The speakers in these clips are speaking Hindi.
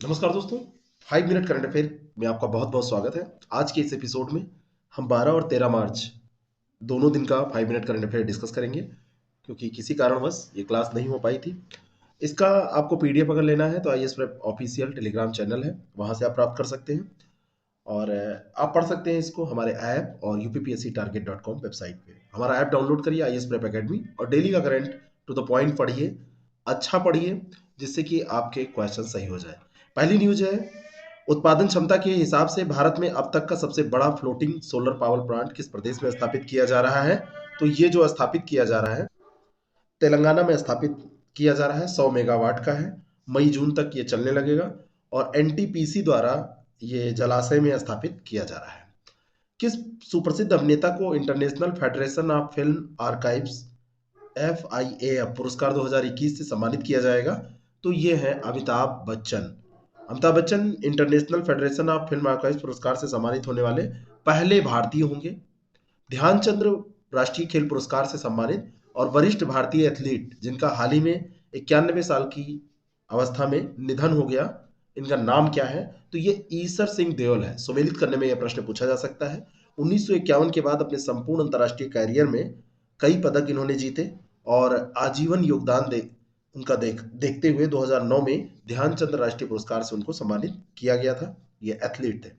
नमस्कार दोस्तों। 5 मिनट करंट अफेयर में आपका बहुत बहुत स्वागत है। आज के इस एपिसोड में हम 12 और 13 मार्च दोनों दिन का 5 मिनट करंट अफेयर डिस्कस करेंगे, क्योंकि किसी कारणवश ये क्लास नहीं हो पाई थी। इसका आपको पीडीएफ अगर लेना है तो IAS prep official Telegram channel है, वहां से आप प्राप्त कर सकते हैं। और आप पढ़ सकते हैं इसको हमारे ऐप और upsctarget.com वेबसाइट पे। हमारा ऐप डाउनलोड करिए, आईएएस प्रेप एकेडमी, और डेली का करंट टू द पॉइंट पढ़िए, अच्छा पढ़िए, जिससे कि आपके क्वेश्चन सही हो जाए। पहली न्यूज है, उत्पादन क्षमता के हिसाब से भारत में अब तक का सबसे बड़ा फ्लोटिंग सोलर पावर प्लांट किस प्रदेश में स्थापित किया जा रहा है? तो ये जो स्थापित किया जा रहा है, तेलंगाना में स्थापित किया जा रहा है। 100 मेगावाट का है। मई जून तक ये चलने लगेगा और एनटीपीसी द्वारा ये जलाशय में स्थापित किया जा रहा है। किस सुप्रसिद्ध अभिनेता को international federation of film archives FIAF पुरस्कार 2021 से सम्मानित किया जाएगा? तो ये है Amitabh Bachchan. Amitabh Bachchan international federation of film archives पुरस्कार से सम्मानित होने वाले पहले भारतीय होंगे। ध्यानचंद्र राष्ट्रीय खेल पुरस्कार से सम्मानित और वरिष्ठ भारतीय एथलीट जिनका हाल ही में 91 साल की अवस्था में निधन हो गया, इनका नाम क्या है? तो ये ईसर सिंह देओल है। सुमेलित करने में यह प्रश्न पूछा जा सकता है। 1951 के बाद अपने संपूर्ण अंतर्राष्ट्रीय कैरियर में कई पदक इन्होंने जीते और आजीवन योगदान देखते हुए 2009 में ध्यानचंद राष्ट्रीय पुरस्कार से उनको सम्मानित किया गया था। ये एथलीट थे।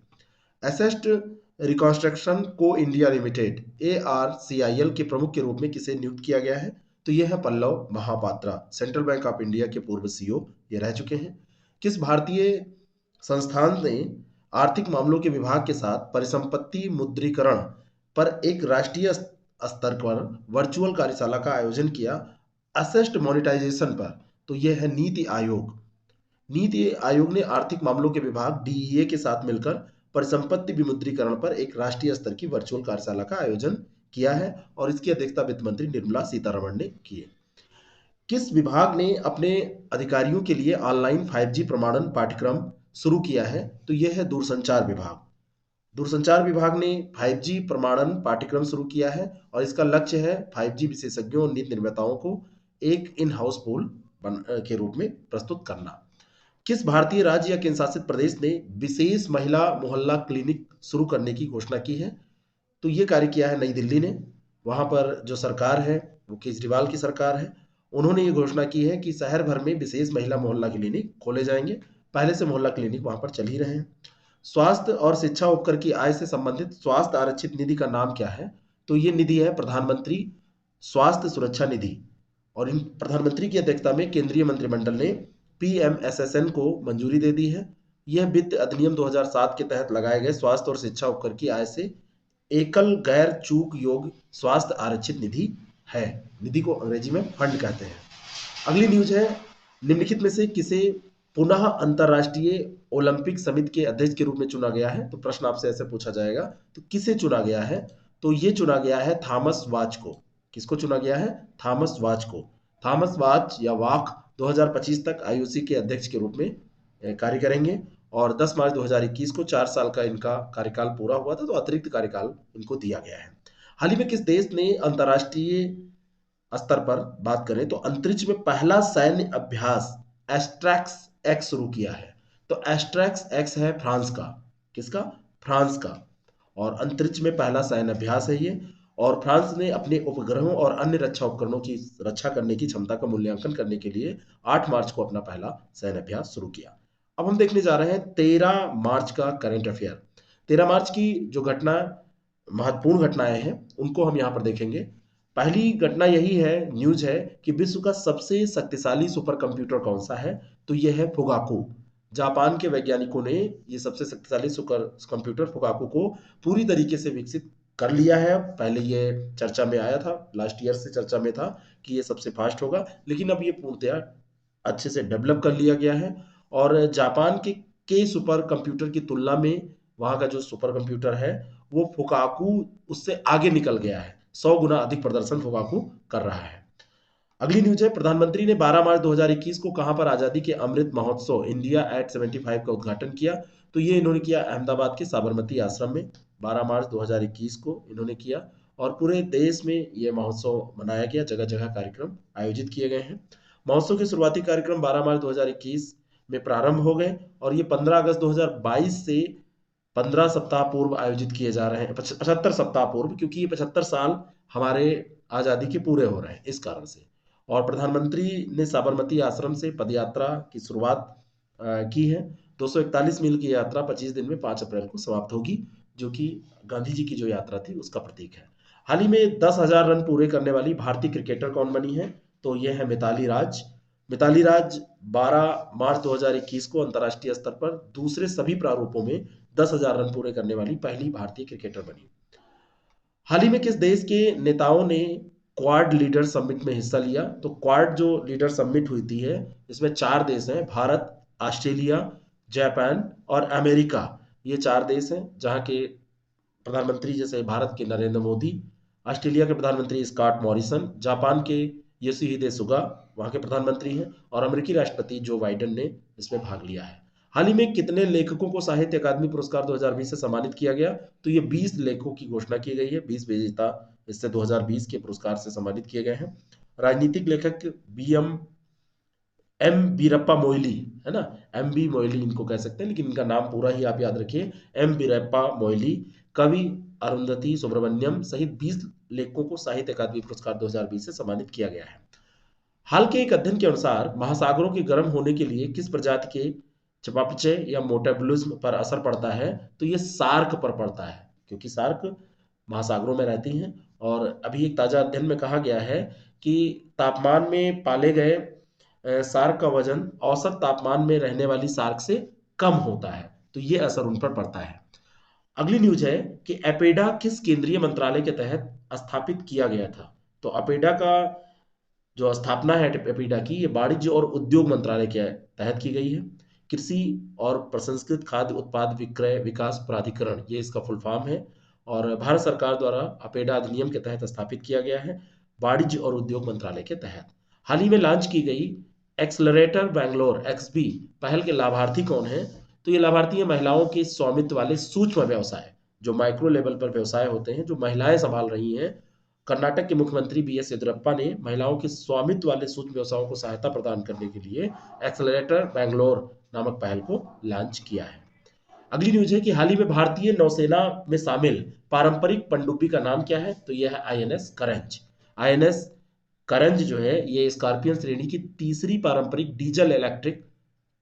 एसेस्ट रिकंस्ट्रक्शन को इंडिया लिमिटेड ARCIL के प्रमुख के रूप में किसे नियुक्त किया गया है? तो यह है Pallav Mohapatra, central bank of India के पूर्व CEO ये रह चुके हैं। किस भारतीय संस्थान ने आर्थिक मामलों के विभाग के साथ परिसंपत्ति मुद्रीकरण पर एक राष्ट्रीय स्तर पर वर्चुअल कार्यशाला का आयोजन किया असेस्ट मोनेटाइजेशन पर? तो यह है नीति आयोग। नीति आयोग ने आर्थिक मामलों के विभाग DEA के साथ मिलकर परिसंपत्ति विमुद्रीकरण पर एक राष्ट्रीय स्तर की वर्चुअल कार्यशाला का आयोजन किया है और इसकी अध्यक्षता वित्त मंत्री निर्मला सीतारमण ने की है। किस विभाग ने अपने अधिकारियों के लिए ऑनलाइन 5G प्रमाणन पाठ्यक्रम शुरू किया है? तो यह है दूरसंचार विभाग। दूरसंचार विभाग ने 5G प्रमाणन पाठ्यक्रम शुरू किया है और इसका लक्ष्य है 5G विशेषज्ञों और नीति निर्माताओं को एक इन हाउस पूल के रूप में प्रस्तुत करना। किस भारतीय राज्य या केंद्र शासित प्रदेश ने विशेष महिला मोहल्ला क्लिनिक शुरू करने की घोषणा की है? तो ये कार्य किया है नई दिल्ली ने। वहां पर जो सरकार है वो केजरीवाल की सरकार है। उन्होंने ये घोषणा की है कि शहर भर में विशेष महिला मोहल्ला क्लिनिक खोले जाएंगे। पहले से मोहल्ला क्लिनिक वहां पर चल ही रहे हैं। स्वास्थ्य और शिक्षा उपकर की आय से संबंधित स्वास्थ्य आरक्षित निधि का नाम क्या है? तो ये निधि है प्रधानमंत्री स्वास्थ्य सुरक्षा निधि और इन प्रधानमंत्री की अध्यक्षता में केंद्रीय मंत्रिमंडल ने PMSSN को मंजूरी दे दी है। यह वित्त अधिनियम 2007 के तहत लगाए गए स्वास्थ्य और शिक्षा उपकर की आय से एकल गैर चूक योग स्वास्थ्य आरक्षित निधि है। निधि को अंग्रेजी में फंड कहते हैं। अगली न्यूज है, निम्नलिखित में से किसे पुनः अंतरराष्ट्रीय ओलंपिक समिति के अध्यक्ष के रूप में चुना गया है? तो प्रश्न आपसे ऐसे पूछा जाएगा, तो किसे चुना गया है? तो ये चुना गया है थॉमस वाच को। किसको चुना गया है? थॉमस वाच को। थॉमस वाच या वाक 2025 तक IOC के अध्यक्ष के रूप में कार्य करेंगे और 10 मार्च 2021 को 4 साल का इनका कार्यकाल पूरा हुआ था, तो अतिरिक्त कार्यकाल इनको दिया गया है। हाल ही में किस देश ने अंतरराष्ट्रीय स्तर पर बात करें तो अंतरिक्ष में पहला सैन्य अभ्यास एस्ट्रैक्स एक्स शुरू किया है? तो एस्ट्रैक्स एक्स है फ्रांस का। किसका? फ्रांस का। और अंतरिक्ष में पहला सैन्य अभ्यास है ये। और फ्रांस ने अपने उपग्रहों और अन्य रक्षा उपकरणों की रक्षा करने की क्षमता का मूल्यांकन करने के लिए 8 मार्च को अपना पहला सैन्य अभ्यास शुरू किया। अब हम देखने जा रहे हैं 13 मार्च का करंट अफेयर। 13 मार्च की जो घटना महत्वपूर्ण घटनाएं हैं उनको हम यहाँ पर देखेंगे। पहली घटना यही है, न्यूज है कि विश्व का सबसे शक्तिशाली सुपर कंप्यूटर कौन सा है? तो यह है फुगाकू। जापान के वैज्ञानिकों ने ये सबसे शक्तिशाली सुपर कंप्यूटर फुगाकू को पूरी तरीके से विकसित कर लिया है। पहले ये चर्चा में आया था, लास्ट ईयर से चर्चा में था कि ये सबसे फास्ट होगा, लेकिन अब ये पूर्णतया अच्छे से डेवलप कर लिया गया है। और जापान के सुपर कंप्यूटर की तुलना में वहाँ का जो सुपर कंप्यूटर है वो फुकाकू उससे आगे निकल गया है। 100 गुना अधिक प्रदर्शन फुकाकू कर रहा है। अगली न्यूज है, प्रधानमंत्री ने 12 मार्च 2021 को कहां पर आजादी के अमृत महोत्सव इंडिया एट 75 का उद्घाटन किया? तो ये इन्होंने किया अहमदाबाद के साबरमती आश्रम में। 12 मार्च 2021 को इन्होंने किया और पूरे देश में यह महोत्सव मनाया गया। जगह जगह कार्यक्रम आयोजित किए गए हैं। महोत्सव के शुरुआती कार्यक्रम 12 मार्च 2021 में प्रारंभ हो गए और ये 15 अगस्त 2022 से 15 सप्ताह पूर्व आयोजित किए जा रहे हैं, 75 सप्ताह पूर्व, क्योंकि ये 75 साल हमारे आजादी के पूरे हो रहे हैं इस कारण से। और प्रधानमंत्री ने साबरमती आश्रम से पदयात्रा की शुरुआत की है। 241 मील की यात्रा 25 दिन में 5 अप्रैल को समाप्त होगी, जो कि गांधी जी की जो यात्रा थी उसका प्रतीक है। हाल ही में 10,000 रन पूरे करने वाली भारतीय क्रिकेटर कौन बनी है? तो ये है मिताली राज। मिताली राज 12 मार्च 2021 को अंतर्राष्ट्रीय स्तर पर दूसरे सभी प्रारूपों में 10,000 रन पूरे करने वाली पहली भारतीय क्रिकेटर बनी। हाल ही में किस देश के नेताओं ने क्वाड लीडर समिट में हिस्सा लिया? तो क्वाड जो लीडर समिट हुई थी है, इसमें 4 देश हैं, भारत, ऑस्ट्रेलिया, जापान और अमेरिका। ये 4 देश हैं जहां के प्रधानमंत्री जैसे भारत के नरेंद्र मोदी, ऑस्ट्रेलिया के प्रधानमंत्री स्कॉट मॉरिसन, जापान के योशिहिदे सुगा वहां के प्रधानमंत्री हैं, और अमेरिकी राष्ट्रपति जो बाइडेन ने इसमें भाग लिया है। हाल ही में कितने लेखकों को साहित्य अकादमी पुरस्कार 2020 से सम्मानित किया गया? तो ये 20 लेखकों की घोषणा की गई है। 20 विजेता इससे 2020 के पुरस्कार से सम्मानित किए गए हैं। राजनीतिक लेखक एम वीरप्पा मोइली, है ना, एम बी मोइली इनको कह सकते हैं, लेकिन इनका नाम पूरा ही आप याद रखिए, एम वीरप्पा मोइली। कवि अरुंधति सुब्रमण्यम सहित 20 लेखकों को साहित्य अकादमी पुरस्कार 2020 से सम्मानित किया गया है। हाल के एक अध्ययन के अनुसार महासागरों के गर्म होने के लिए किस प्रजाति के चपापचय या मोटेबुलिज्म पर असर पड़ता है? तो ये सार्क पर पड़ता है, क्योंकि सार्क महासागरों में रहती हैं। और अभी एक ताजा अध्ययन में कहा गया है कि तापमान में पाले गए सार्क का वजन औसत तापमान में रहने वाली सार्क से कम होता है, तो ये असर उन पर पड़ता है। अगली न्यूज है कि एपेडा किस केंद्रीय मंत्रालय के तहत स्थापित किया गया था? तो एपेडा का जो स्थापना है एपेडा की, ये वाणिज्य और उद्योग मंत्रालय के तहत की गई है। कृषि और प्रसंस्कृत खाद्य उत्पाद विक्रय विकास प्राधिकरण, ये इसका फुल फॉर्म है, और भारत सरकार द्वारा अपेडा अधिनियम के तहत स्थापित किया गया है, वाणिज्य और उद्योग मंत्रालय के तहत। हाल ही में लॉन्च की गई एक्सलरेटर बैंगलोर एक्सबी पहल के लाभार्थी कौन है? तो ये लाभार्थी है महिलाओं के स्वामित्व वाले सूक्ष्म व्यवसाय, जो माइक्रो लेवल पर व्यवसाय होते हैं, जो महिलाएं संभाल रही हैं। कर्नाटक के मुख्यमंत्री बीएस येदियुरप्पा ने महिलाओं के स्वामित्व वाले सूक्ष्म व्यवसायों को सहायता प्रदान करने के लिए एक्सलरेटर बैंगलोर नामक पहल को लॉन्च किया है। अगली न्यूज है कि हाल ही में भारतीय नौसेना में शामिल पारंपरिक पनडुब्बी का नाम क्या है? तो यह है आईएनएस करंज। आईएनएस करंज जो है ये स्कॉर्पियन श्रेणी की तीसरी पारंपरिक डीजल इलेक्ट्रिक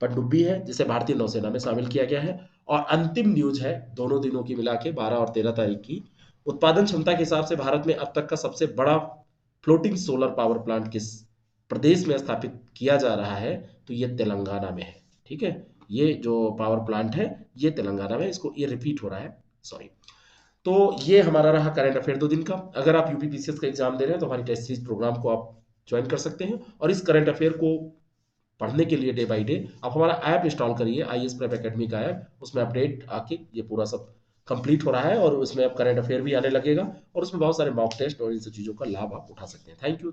पनडुब्बी है, जिसे भारतीय नौसेना में शामिल किया गया है। और अंतिम न्यूज है दोनों दिनों की मिला के 12 और 13 तारीख की, उत्पादन क्षमता के हिसाब से भारत में अब तक का सबसे बड़ा फ्लोटिंग सोलर पावर प्लांट किस प्रदेश में स्थापित किया जा रहा है? तो ये तेलंगाना में है। ठीक है, ये जो पावर प्लांट है ये तेलंगाना में, इसको ये रिपीट हो रहा है, सॉरी। तो ये हमारा रहा करंट अफेयर 2 दिन का। अगर आप यूपीपीसीएस का एग्जाम दे रहे हैं तो हमारी टेस्ट सीरीज प्रोग्राम को आप ज्वाइन कर सकते हैं, और इस करंट अफेयर को पढ़ने के लिए डे बाय डे आप हमारा ऐप इंस्टॉल करिए, आईएएस प्रेप एकेडमी का ऐप। उसमें अपडेट आके ये पूरा सब कंप्लीट हो रहा है, और उसमें अब करंट अफेयर भी आने लगेगा, और उसमें बहुत सारे मॉक टेस्ट और इन सब चीज़ों का लाभ आप उठा सकते हैं। Thank you.